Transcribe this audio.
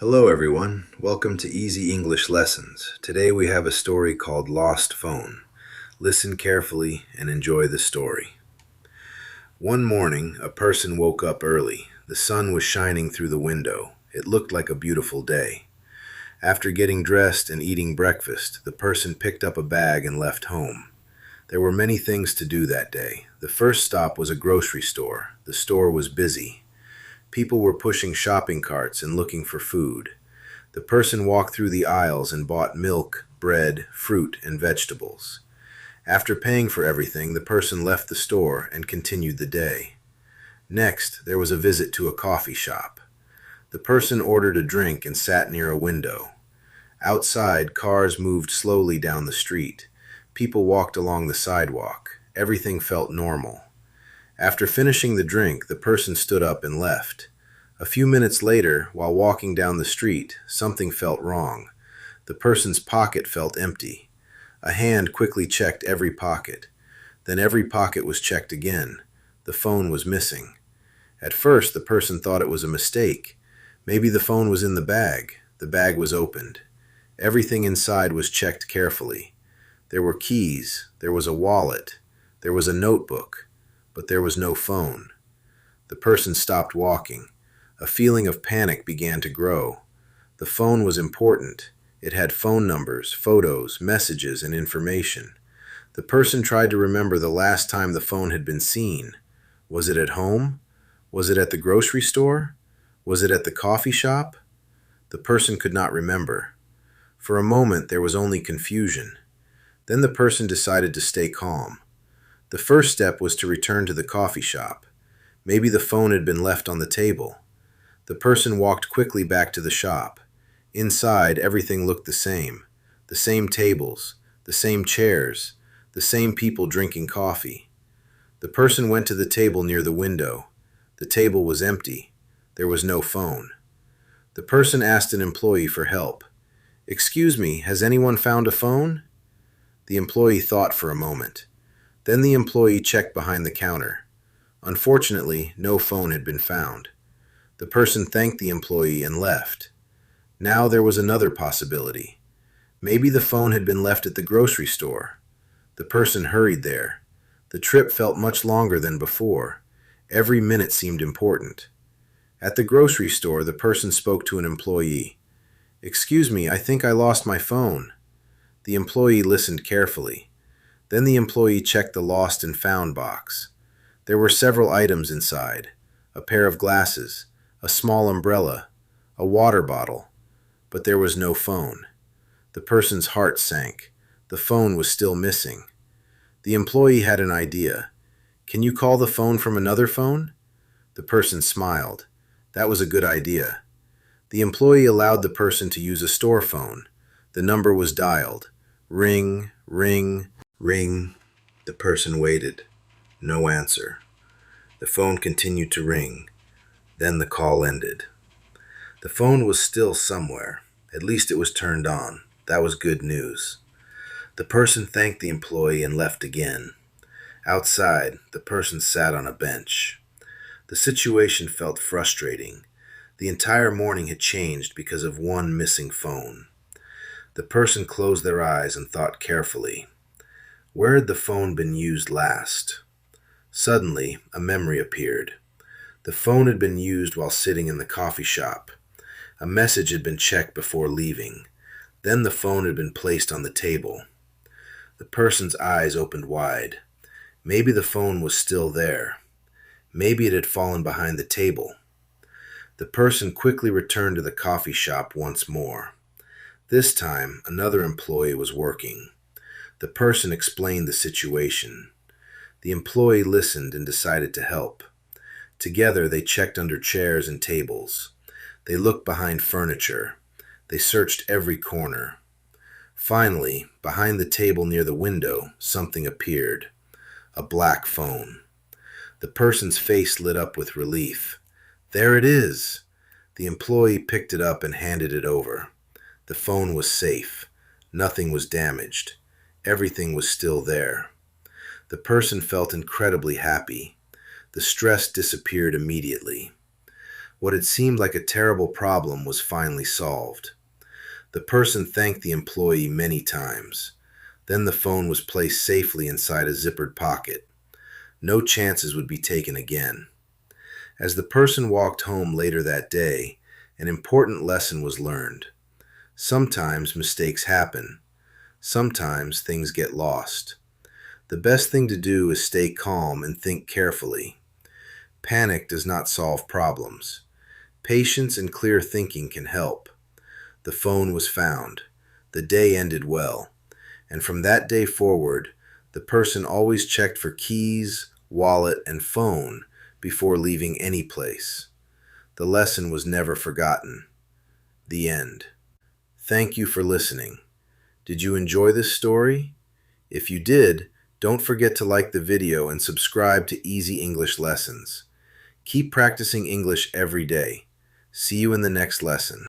Hello, everyone. Welcome to Easy English Lessons. Today we have a story called Lost Phone. Listen carefully and enjoy the story. One morning, a person woke up early. The sun was shining through the window. It looked like a beautiful day. After getting dressed and eating breakfast, the person picked up a bag and left home. There were many things to do that day. The first stop was a grocery store. The store was busy. People were pushing shopping carts and looking for food. The person walked through the aisles and bought milk, bread, fruit, and vegetables. After paying for everything, the person left the store and continued the day. Next, there was a visit to a coffee shop. The person ordered a drink and sat near a window. Outside, cars moved slowly down the street. People walked along the sidewalk. Everything felt normal. After finishing the drink, the person stood up and left. A few minutes later, while walking down the street, something felt wrong. The person's pocket felt empty. A hand quickly checked every pocket. Then every pocket was checked again. The phone was missing. At first, the person thought it was a mistake. Maybe the phone was in the bag. The bag was opened. Everything inside was checked carefully. There were keys. There was a wallet. There was a notebook. But there was no phone. The person stopped walking. A feeling of panic began to grow. The phone was important. It had phone numbers, photos, messages, and information. The person tried to remember the last time the phone had been seen. Was it at home? Was it at the grocery store? Was it at the coffee shop? The person could not remember. For a moment, there was only confusion. Then the person decided to stay calm. The first step was to return to the coffee shop. Maybe the phone had been left on the table. The person walked quickly back to the shop. Inside, everything looked the same. The same tables, the same chairs, the same people drinking coffee. The person went to the table near the window. The table was empty. There was no phone. The person asked an employee for help. "Excuse me, has anyone found a phone?" The employee thought for a moment. Then the employee checked behind the counter. Unfortunately, no phone had been found. The person thanked the employee and left. Now there was another possibility. Maybe the phone had been left at the grocery store. The person hurried there. The trip felt much longer than before. Every minute seemed important. At the grocery store, the person spoke to an employee. "Excuse me, I think I lost my phone." The employee listened carefully. Then the employee checked the lost and found box. There were several items inside: a pair of glasses, a small umbrella, a water bottle, but there was no phone. The person's heart sank. The phone was still missing. The employee had an idea. "Can you call the phone from another phone?" The person smiled. That was a good idea. The employee allowed the person to use a store phone. The number was dialed. Ring, ring, ring. The person waited. No answer. The phone continued to ring. Then the call ended. The phone was still somewhere. At least it was turned on. That was good news. The person thanked the employee and left again. Outside, the person sat on a bench. The situation felt frustrating. The entire morning had changed because of one missing phone. The person closed their eyes and thought carefully. Where had the phone been used last? Suddenly, a memory appeared. The phone had been used while sitting in the coffee shop. A message had been checked before leaving. Then the phone had been placed on the table. The person's eyes opened wide. Maybe the phone was still there. Maybe it had fallen behind the table. The person quickly returned to the coffee shop once more. This time, another employee was working. The person explained the situation. The employee listened and decided to help. Together, they checked under chairs and tables. They looked behind furniture. They searched every corner. Finally, behind the table near the window, something appeared. A black phone. The person's face lit up with relief. There it is! The employee picked it up and handed it over. The phone was safe. Nothing was damaged. Everything was still there. The person felt incredibly happy. The stress disappeared immediately. What had seemed like a terrible problem was finally solved. The person thanked the employee many times. Then the phone was placed safely inside a zippered pocket. No chances would be taken again. As the person walked home later that day, an important lesson was learned. Sometimes mistakes happen. Sometimes things get lost. The best thing to do is stay calm and think carefully. Panic does not solve problems. Patience and clear thinking can help. The phone was found. The day ended well. And from that day forward, the person always checked for keys, wallet, and phone before leaving any place. The lesson was never forgotten. The end. Thank you for listening. Did you enjoy this story? If you did, don't forget to like the video and subscribe to Easy English Lessons. Keep practicing English every day. See you in the next lesson.